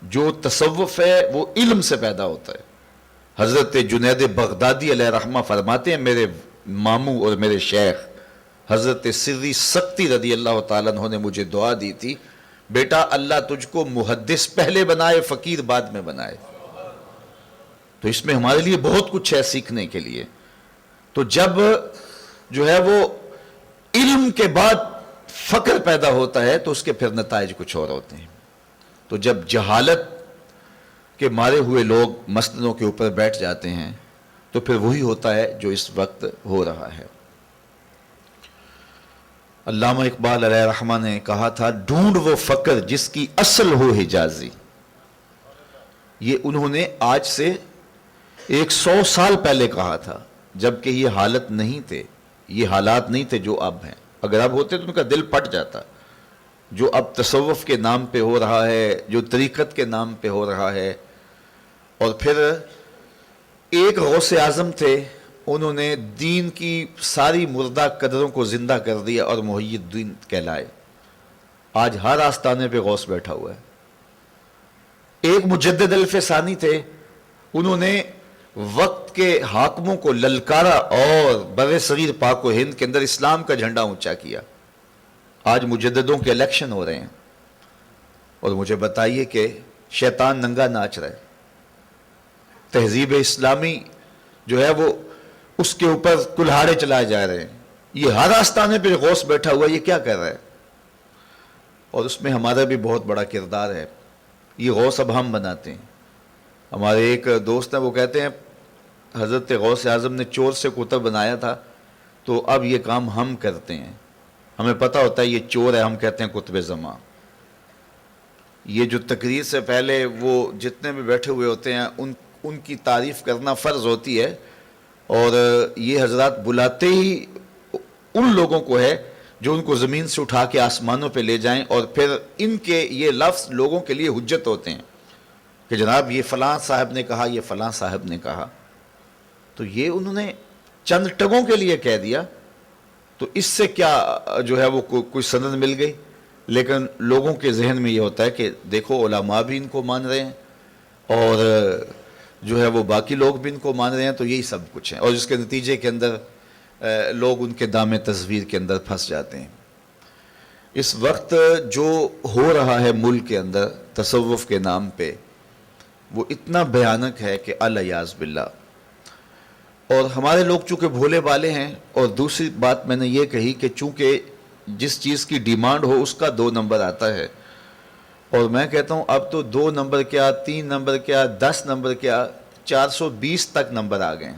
جو تصوف ہے وہ علم سے پیدا ہوتا ہے۔ حضرت جنید بغدادی علیہ رحمہ فرماتے ہیں، میرے ماموں اور میرے شیخ حضرت سری سکتی رضی اللہ تعالیٰ عنہ نے مجھے دعا دی تھی، بیٹا اللہ تجھ کو محدث پہلے بنائے، فقیر بعد میں بنائے۔ تو اس میں ہمارے لیے بہت کچھ ہے سیکھنے کے لیے۔ تو جب جو ہے وہ علم کے بعد فقر پیدا ہوتا ہے تو اس کے پھر نتائج کچھ اور ہوتے ہیں۔ تو جب جہالت کے مارے ہوئے لوگ مسندوں کے اوپر بیٹھ جاتے ہیں تو پھر وہی ہوتا ہے جو اس وقت ہو رہا ہے۔ علامہ اقبال علیہ رحمہ نے کہا تھا، ڈھونڈ وہ فقر جس کی اصل ہو حجازی۔ یہ انہوں نے آج سے 100 سال پہلے کہا تھا، جبکہ یہ حالت نہیں تھے، یہ حالات نہیں تھے جو اب ہیں۔ اگر اب ہوتے تو ان کا دل پھٹ جاتا۔ جو اب تصوف کے نام پہ ہو رہا ہے، جو طریقت کے نام پہ ہو رہا ہے، اور پھر ایک غوث اعظم تھے، انہوں نے دین کی ساری مردہ قدروں کو زندہ کر دیا اور محی الدین کہلائے۔ آج ہر آستانے پہ غوث بیٹھا ہوا ہے۔ ایک مجدد الف ثانی تھے، انہوں نے وقت کے حاکموں کو للکارا اور بر صغیر پاک و ہند کے اندر اسلام کا جھنڈا اونچا کیا۔ آج مجددوں کے الیکشن ہو رہے ہیں اور مجھے بتائیے کہ شیطان ننگا ناچ رہا ہے۔ تہذیب اسلامی جو ہے وہ اس کے اوپر کلہاڑے چلائے جا رہے ہیں۔ یہ ہر آستانے پہ غوث بیٹھا ہوا، یہ کیا کر رہا ہے؟ اور اس میں ہمارا بھی بہت بڑا کردار ہے۔ یہ غوث اب ہم بناتے ہیں۔ ہمارے ایک دوست ہیں، وہ کہتے ہیں حضرت غوث اعظم نے چور سے کتب بنایا تھا، تو اب یہ کام ہم کرتے ہیں۔ ہمیں پتہ ہوتا ہے یہ چور ہے، ہم کہتے ہیں کتب زماں۔ یہ جو تقریر سے پہلے وہ جتنے بھی بیٹھے ہوئے ہوتے ہیں ان کی تعریف کرنا فرض ہوتی ہے، اور یہ حضرات بلاتے ہی ان لوگوں کو ہے جو ان کو زمین سے اٹھا کے آسمانوں پہ لے جائیں، اور پھر ان کے یہ لفظ لوگوں کے لیے حجت ہوتے ہیں کہ جناب یہ فلاں صاحب نے کہا، یہ فلاں صاحب نے کہا۔ تو یہ انہوں نے چند ٹگوں کے لیے کہہ دیا، تو اس سے کیا جو ہے وہ کوئی سند مل گئی، لیکن لوگوں کے ذہن میں یہ ہوتا ہے کہ دیکھو علماء بھی ان کو مان رہے ہیں اور جو ہے وہ باقی لوگ بھی ان کو مان رہے ہیں، تو یہی سب کچھ ہے، اور اس کے نتیجے کے اندر لوگ ان کے دام تصویر کے اندر پھنس جاتے ہیں۔ اس وقت جو ہو رہا ہے ملک کے اندر تصوف کے نام پہ، وہ اتنا بھیانک ہے کہ العیاذ باللہ۔ اور ہمارے لوگ چونکہ بھولے بالے ہیں، اور دوسری بات میں نے یہ کہی کہ چونکہ جس چیز کی ڈیمانڈ ہو اس کا 2 نمبر آتا ہے، اور میں کہتا ہوں اب تو 2 نمبر کیا، 3 نمبر کیا، 10 نمبر کیا، 420 تک نمبر آ گئے ہیں۔